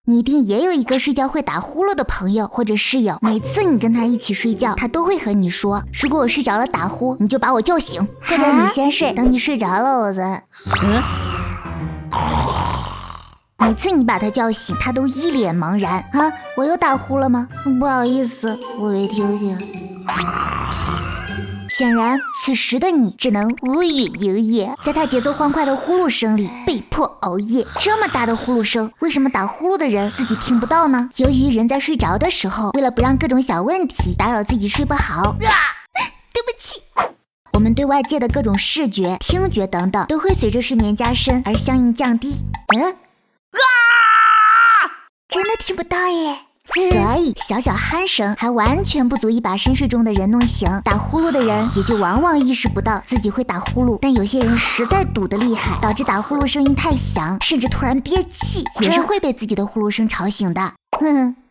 你一定也有一个睡觉会打呼噜的朋友或者室友，每次你跟他一起睡觉，他都会和你说，如果我睡着了打呼，你就把我叫醒，或者你先睡，等你睡着了我再。每次你把他叫醒，他都一脸茫然啊，我又打呼了吗？不好意思，我没听见。显然，此时的你只能无语有也，在他节奏欢快的呼噜声里被迫熬夜。这么大的呼噜声，为什么打呼噜的人自己听不到呢？由于人在睡着的时候，为了不让各种小问题打扰自己睡不好，对不起。我们对外界的各种视觉、听觉等等，都会随着睡眠加深而相应降低。真的听不到耶。所以小小鼾声还完全不足以把深睡中的人弄醒，打呼噜的人也就往往意识不到自己会打呼噜，但有些人实在堵得厉害，导致打呼噜声音太响，甚至突然憋气，也是会被自己的呼噜声吵醒的。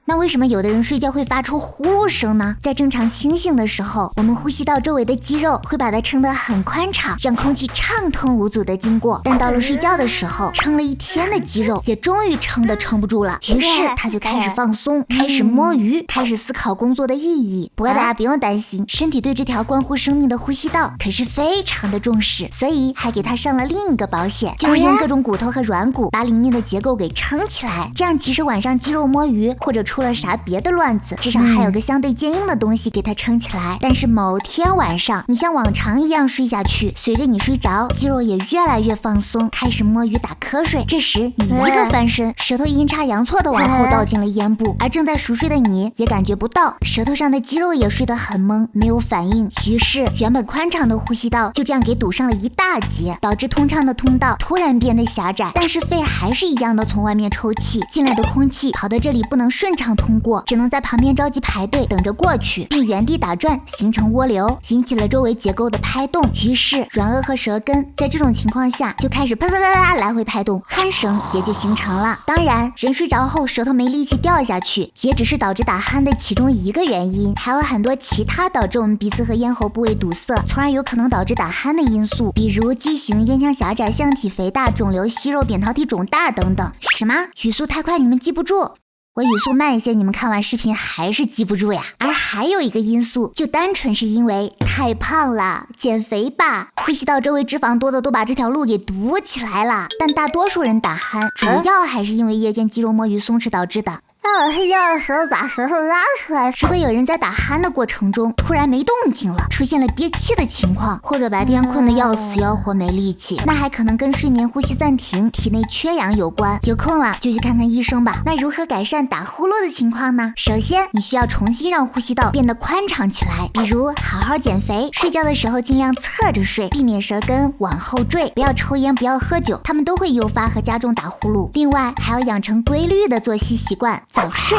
那为什么有的人睡觉会发出呼噜声呢？在正常清醒的时候，我们呼吸道周围的肌肉会把它撑得很宽敞，让空气畅通无阻的经过。但到了睡觉的时候，撑了一天的肌肉也终于撑不住了，于是他就开始放松，开始摸鱼，开始思考工作的意义。不过大家不用担心，身体对这条关乎生命的呼吸道可是非常的重视，所以还给他上了另一个保险，就是用各种骨头和软骨把里面的结构给撑起来，这样即使晚上肌肉摸鱼或者出了啥别的乱子，至少还有个相对坚硬的东西给它撑起来。但是某天晚上，你像往常一样睡下去，随着你睡着，肌肉也越来越放松，开始摸鱼打瞌睡。这时你一个翻身，舌头阴差阳错的往后倒进了咽部，而正在熟睡的你也感觉不到，舌头上的肌肉也睡得很懵，没有反应。于是原本宽敞的呼吸道就这样给堵上了一大截，导致通畅的通道突然变得狭窄，但是肺还是一样的从外面抽气，进来的空气跑到这里不能顺畅通过，只能在旁边着急排队等着过去，并原地打转形成涡流，引起了周围结构的拍动。于是软腭和舌根在这种情况下就开始啪啪啪啪来回拍动，鼾声也就形成了。当然人睡着后舌头没力气掉下去，也只是导致打鼾的其中一个原因，还有很多其他导致我们鼻子和咽喉部位堵塞，从而有可能导致打鼾的因素，比如畸形、咽腔狭窄、腺体肥大、肿瘤、息肉、扁桃体肿大等等。什么？语速太快你们记不住？我语速慢一些，你们看完视频还是记不住呀。而还有一个因素，就单纯是因为太胖了，减肥吧。呼吸道周围脂肪多的都把这条路给堵起来了。但大多数人打鼾，主要还是因为夜间肌肉摸鱼松弛导致的。那我睡觉的时候把舌头拉出来。如果有人在打鼾的过程中突然没动静了，出现了憋气的情况，或者白天困得要死要活没力气，那还可能跟睡眠呼吸暂停、体内缺氧有关。有空了就去看看医生吧。那如何改善打呼噜的情况呢？首先你需要重新让呼吸道变得宽敞起来，比如好好减肥，睡觉的时候尽量侧着睡，避免舌根往后坠，不要抽烟，不要喝酒，它们都会诱发和加重打呼噜。另外还要养成规律的作息习惯，早睡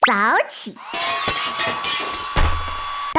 早起。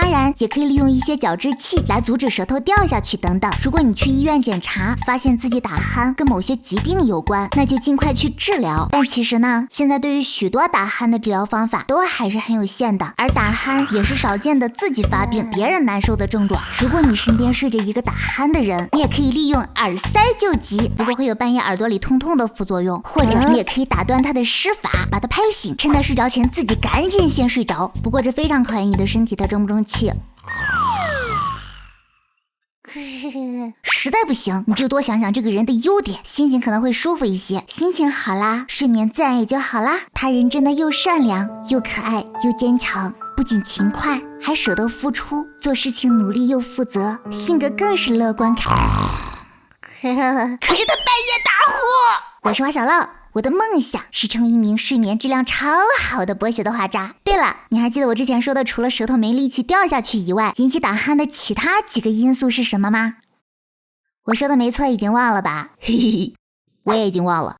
当然也可以利用一些矫治器来阻止舌头掉下去等等。如果你去医院检查发现自己打鼾跟某些疾病有关，那就尽快去治疗。但其实呢，现在对于许多打鼾的治疗方法都还是很有限的，而打鼾也是少见的自己发病别人难受的症状。如果你身边睡着一个打鼾的人，你也可以利用耳塞救急，不过会有半夜耳朵里痛痛的副作用，或者你也可以打断他的施法，把他拍醒，趁他睡着前自己赶紧先睡着。不过这非常考验你的身体它争不争气。实在不行你就多想想这个人的优点，心情可能会舒服一些。心情好啦，睡眠自然也就好啦。他人真的又善良又可爱又坚强，不仅勤快还舍得付出，做事情努力又负责，性格更是乐观开朗。可是他半夜打呼。我是花小乐，我的梦想是成为一名睡眠质量超好的博学的画渣。对了，你还记得我之前说的除了舌头没力气掉下去以外，引起打鼾的其他几个因素是什么吗？我说的没错，已经忘了吧？嘿嘿嘿，我也已经忘了。